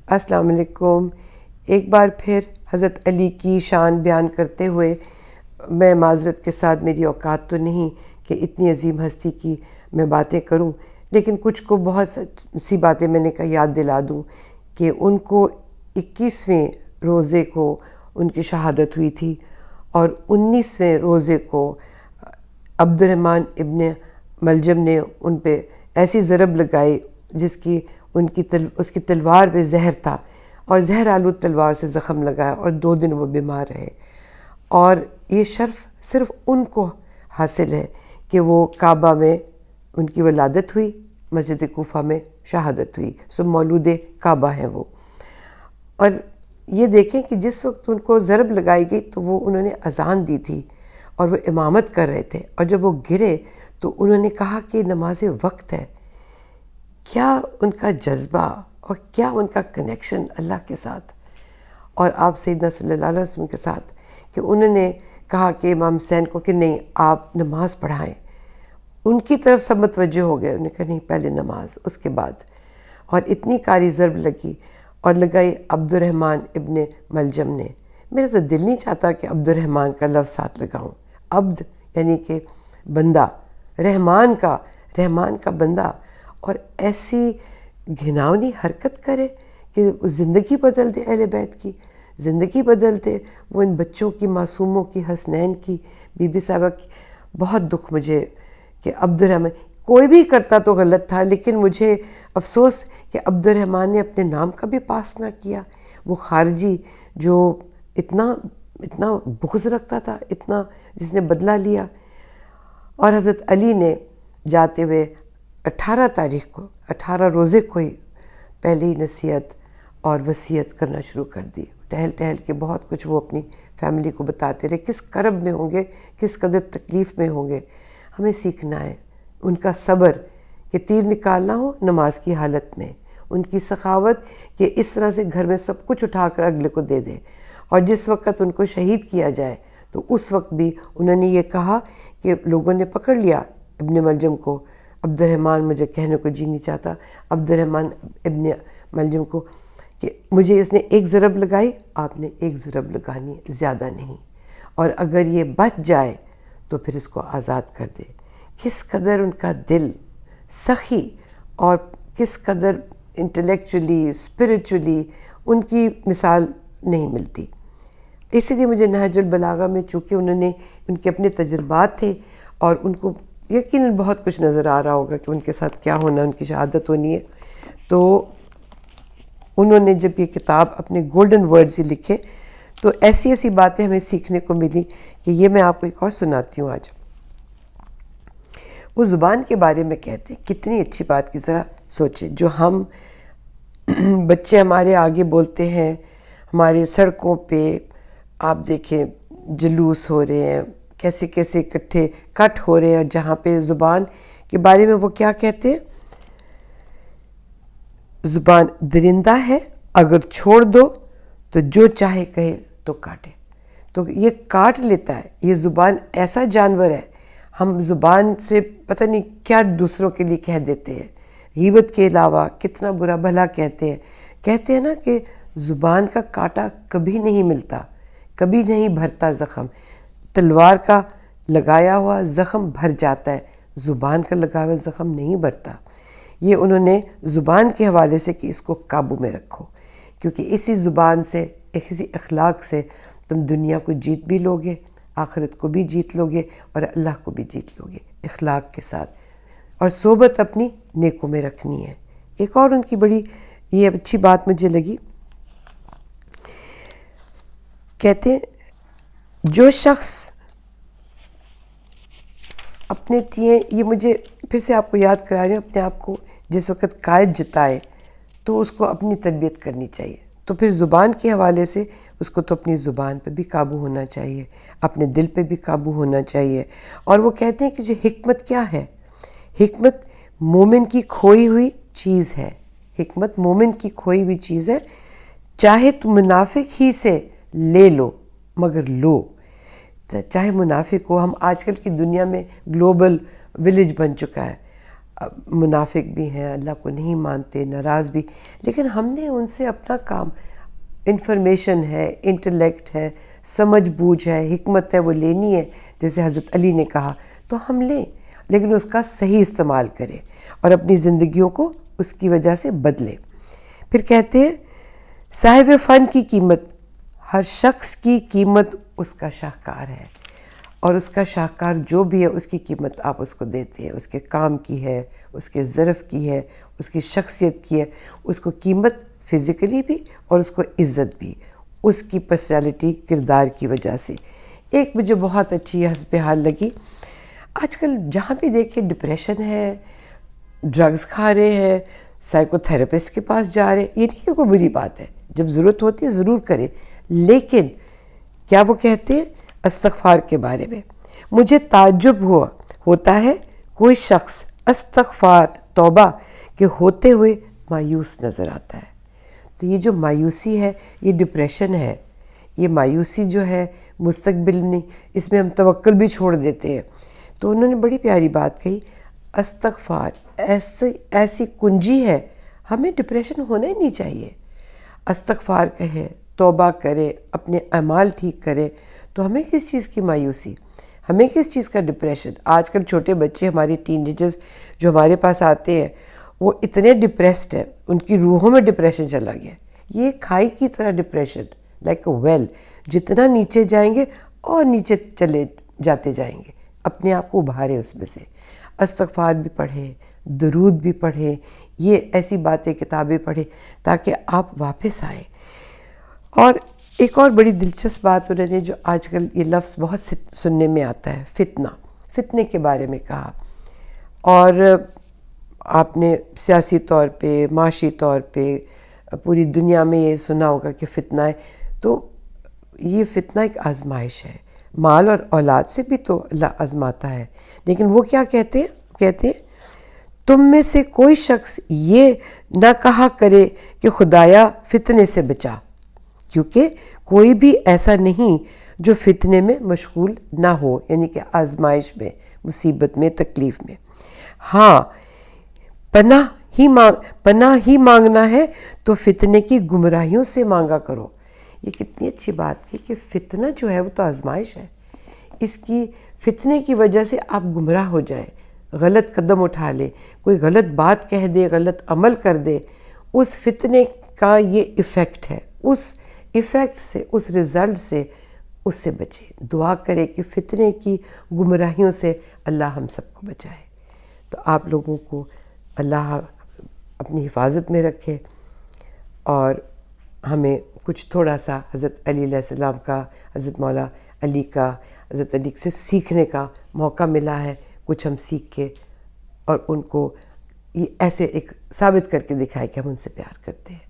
السلام علیکم۔ ایک بار پھر حضرت علی کی شان بیان کرتے ہوئے میں معذرت کے ساتھ، میری اوقات تو نہیں کہ اتنی عظیم ہستی کی میں باتیں کروں، لیکن کچھ کو بہت سی باتیں میں نے کہا یاد دلا دوں کہ ان کو 21ویں روزے کو ان کی شہادت ہوئی تھی، اور 19ویں روزے کو عبد الرحمن ابن ملجم نے ان پہ ایسی ضرب لگائی جس کی اس کی تلوار پہ زہر تھا، اور زہر آلود تلوار سے زخم لگایا، اور 2 دن وہ بیمار رہے۔ اور یہ شرف صرف ان کو حاصل ہے کہ وہ کعبہ میں ان کی ولادت ہوئی، مسجد کوفہ میں شہادت ہوئی، سو مولود کعبہ ہیں وہ۔ اور یہ دیکھیں کہ جس وقت ان کو ضرب لگائی گئی تو وہ انہوں نے اذان دی تھی اور وہ امامت کر رہے تھے، اور جب وہ گرے تو انہوں نے کہا کہ نماز وقت ہے۔ کیا ان کا جذبہ اور کیا ان کا کنیکشن اللہ کے ساتھ اور آپ سیدنا صلی اللہ علیہ وسلم کے ساتھ، کہ انہوں نے کہا کہ امام حسین کو کہ نہیں آپ نماز پڑھائیں۔ ان کی طرف سب متوجہ ہو گئے، انہوں نے کہا نہیں پہلے نماز، اس کے بعد۔ اور اتنی کاری ضرب لگی اور لگائی عبد الرحمن ابن ملجم نے۔ میرا تو دل نہیں چاہتا کہ عبد الرحمن کا لفظ ساتھ لگاؤں۔ عبد یعنی کہ بندہ، رحمان کا بندہ، اور ایسی گھناؤنی حرکت کرے کہ وہ زندگی بدل دے، اہل بیت کی زندگی بدل دے، وہ ان بچوں کی، معصوموں کی، حسنین کی، بی بی صاحبہ کی۔ بہت دکھ مجھے کہ عبد الرحمن، کوئی بھی کرتا تو غلط تھا، لیکن مجھے افسوس کہ عبد الرحمن نے اپنے نام کا بھی پاس نہ کیا۔ وہ خارجی جو اتنا بغض رکھتا تھا، اتنا جس نے بدلہ لیا۔ اور حضرت علی نے جاتے ہوئے 18 تاریخ کو، 18 روزے کو ہی پہلی نصیحت اور وصیت کرنا شروع کر دی۔ ٹہل ٹہل کے بہت کچھ وہ اپنی فیملی کو بتاتے رہے، کس کرب میں ہوں گے، کس قدر تکلیف میں ہوں گے۔ ہمیں سیکھنا ہے ان کا صبر کہ تیر نکالنا ہو نماز کی حالت میں، ان کی سخاوت کہ اس طرح سے گھر میں سب کچھ اٹھا کر اگلے کو دے دیں، اور جس وقت ان کو شہید کیا جائے تو اس وقت بھی انہوں نے یہ کہا کہ لوگوں نے پکڑ لیا ابن ملجم کو، عبد الرحمن مجھے کہنے کو جی نہیں چاہتا، عبد الرحمن ابن ملجم کو، کہ مجھے اس نے ایک ضرب لگائی، آپ نے ایک ضرب لگانی ہے، زیادہ نہیں، اور اگر یہ بچ جائے تو پھر اس کو آزاد کر دے۔ کس قدر ان کا دل سخی، اور کس قدر انٹلیکچولی، اسپریچولی ان کی مثال نہیں ملتی۔ اسی لیے مجھے نہج البلاغہ میں، چونکہ انہوں نے ان کے اپنے تجربات تھے اور ان کو یقیناً بہت کچھ نظر آ رہا ہوگا کہ ان کے ساتھ کیا ہونا، ان کی شہادت ہونی ہے، تو انہوں نے جب یہ کتاب اپنے گولڈن ورڈز ہی لکھے تو ایسی ایسی باتیں ہمیں سیکھنے کو ملی کہ یہ میں آپ کو ایک اور سناتی ہوں آج۔ وہ زبان کے بارے میں کہتے ہیں، کتنی اچھی بات کی، ذرا سوچیں، جو ہم بچے ہمارے آگے بولتے ہیں، ہمارے سڑکوں پہ آپ دیکھیں جلوس ہو رہے ہیں، کیسے کیسے اکٹھے کٹ ہو رہے ہیں، جہاں پہ زبان کے بارے میں وہ کیا کہتے ہیں، زبان درندہ ہے، اگر چھوڑ دو تو جو چاہے کہے تو کاٹے۔ تو یہ کاٹ لیتا ہے، یہ زبان ایسا جانور ہے، ہم زبان سے پتہ نہیں کیا دوسروں کے لیے کہہ دیتے ہیں، غیبت کے علاوہ کتنا برا بھلا کہتے ہیں نا کہ زبان کا کانٹا کبھی نہیں ملتا، کبھی نہیں بھرتا زخم، تلوار کا لگایا ہوا زخم بھر جاتا ہے، زبان کا لگایا ہوا زخم نہیں بھرتا۔ یہ انہوں نے زبان کے حوالے سے کہ اس کو قابو میں رکھو، کیونکہ اسی زبان سے، اسی اخلاق سے تم دنیا کو جیت بھی لوگے، آخرت کو بھی جیت لوگے، اور اللہ کو بھی جیت لوگے اخلاق کے ساتھ۔ اور صحبت اپنی نیکوں میں رکھنی ہے۔ ایک اور ان کی بڑی یہ اچھی بات مجھے لگی، کہتے ہیں جو شخص اپنے یہ مجھے پھر سے آپ کو یاد کرا رہے ہیں، اپنے آپ کو جس وقت قائد جتائے تو اس کو اپنی تربیت کرنی چاہیے، تو پھر زبان کے حوالے سے اس کو تو اپنی زبان پہ بھی قابو ہونا چاہیے، اپنے دل پہ بھی قابو ہونا چاہیے۔ اور وہ کہتے ہیں کہ جو حکمت کیا ہے، حکمت مومن کی کھوئی ہوئی چیز ہے، حکمت مومن کی کھوئی ہوئی چیز ہے، چاہے تو منافق ہی سے لے لو مگر لو۔ چاہے منافق ہو، ہم آج کل کی دنیا میں گلوبل ولیج بن چکا ہے، منافق بھی ہیں، اللہ کو نہیں مانتے، ناراض بھی، لیکن ہم نے ان سے اپنا کام، انفارمیشن ہے، انٹلیکٹ ہے، سمجھ بوجھ ہے، حکمت ہے، وہ لینی ہے جیسے حضرت علی نے کہا، تو ہم لیں، لیکن اس کا صحیح استعمال کریں اور اپنی زندگیوں کو اس کی وجہ سے بدلیں۔ پھر کہتے ہیں صاحب فن کی قیمت، ہر شخص کی قیمت اس کا شاہکار ہے، اور اس کا شاہکار جو بھی ہے اس کی قیمت آپ اس کو دیتے ہیں، اس کے کام کی ہے، اس کے ظرف کی ہے، اس کی شخصیت کی ہے، اس کو قیمت فزیکلی بھی اور اس کو عزت بھی، اس کی پرسنالٹی، کردار کی وجہ سے۔ ایک مجھے بہت اچھی حسب حال لگی، آج کل جہاں بھی دیکھیں ڈپریشن ہے، ڈرگز کھا رہے ہیں، سائیکو تھراپسٹ کے پاس جا رہے ہیں، یہ نہیں کہ کوئی بری بات ہے، جب ضرورت ہوتی ہے ضرور کریں، لیکن کیا وہ کہتے ہیں استغفار کے بارے میں، مجھے تعجب ہوتا ہے کوئی شخص استغفار توبہ کے ہوتے ہوئے مایوس نظر آتا ہے۔ تو یہ جو مایوسی ہے یہ ڈپریشن ہے، یہ مایوسی جو ہے مستقبل نہیں، اس میں ہم توکل بھی چھوڑ دیتے ہیں۔ تو انہوں نے بڑی پیاری بات کہی، استغفار ایسی کنجی ہے، ہمیں ڈپریشن ہونا ہی نہیں چاہیے۔ استغفار کہیں، توبہ کرے، اپنے اعمال ٹھیک کرے، تو ہمیں کس چیز کی مایوسی، ہمیں کس چیز کا ڈپریشن؟ آج کل چھوٹے بچے، ہمارے ٹین ایجرز جو ہمارے پاس آتے ہیں، وہ اتنے ڈپریسڈ ہیں، ان کی روحوں میں ڈپریشن چلا گیا، یہ کھائی کی طرح ڈپریشن، لائک اے ویل، جتنا نیچے جائیں گے اور نیچے چلے جاتے جائیں گے، اپنے آپ کو ابھارے اس میں سے۔ استغفار بھی پڑھیں، درود بھی پڑھیں، یہ ایسی باتیں کتابیں پڑھیں تاکہ آپ واپس آئیں۔ اور ایک اور بڑی دلچسپ بات انہوں نے، جو آج کل یہ لفظ بہت سننے میں آتا ہے، فتنے کے بارے میں کہا، اور آپ نے سیاسی طور پہ، معاشی طور پہ پوری دنیا میں یہ سنا ہوگا کہ فتنہ ہے، تو یہ فتنہ ایک آزمائش ہے، مال اور اولاد سے بھی تو اللہ آزماتا ہے، لیکن وہ کیا کہتے ہیں تم میں سے کوئی شخص یہ نہ کہا کرے کہ خدایا فتنے سے بچا، کیونکہ کوئی بھی ایسا نہیں جو فتنے میں مشغول نہ ہو، یعنی کہ آزمائش میں، مصیبت میں، تکلیف میں۔ ہاں، پناہ ہی مانگنا ہے تو فتنے کی گمراہیوں سے مانگا کرو۔ یہ کتنی اچھی بات کی کہ فتنہ جو ہے وہ تو آزمائش ہے، اس کی فتنے کی وجہ سے آپ گمراہ ہو جائیں، غلط قدم اٹھا لیں، کوئی غلط بات کہہ دے، غلط عمل کر دے، اس فتنے کا یہ ایفیکٹ ہے، اس ایفیکٹ سے، اس رزلٹ سے اس سے بچے۔ دعا کرے کہ فتنے کی گمراہیوں سے اللہ ہم سب کو بچائے۔ تو آپ لوگوں کو اللہ اپنی حفاظت میں رکھے، اور ہمیں کچھ تھوڑا سا حضرت علی علیہ السلام کا، حضرت مولا علی کا، حضرت علی سے سیکھنے کا موقع ملا ہے، کچھ ہم سیکھ کے اور ان کو یہ ایسے ایک ثابت کر کے دکھائے کہ ہم ان سے پیار کرتے ہیں۔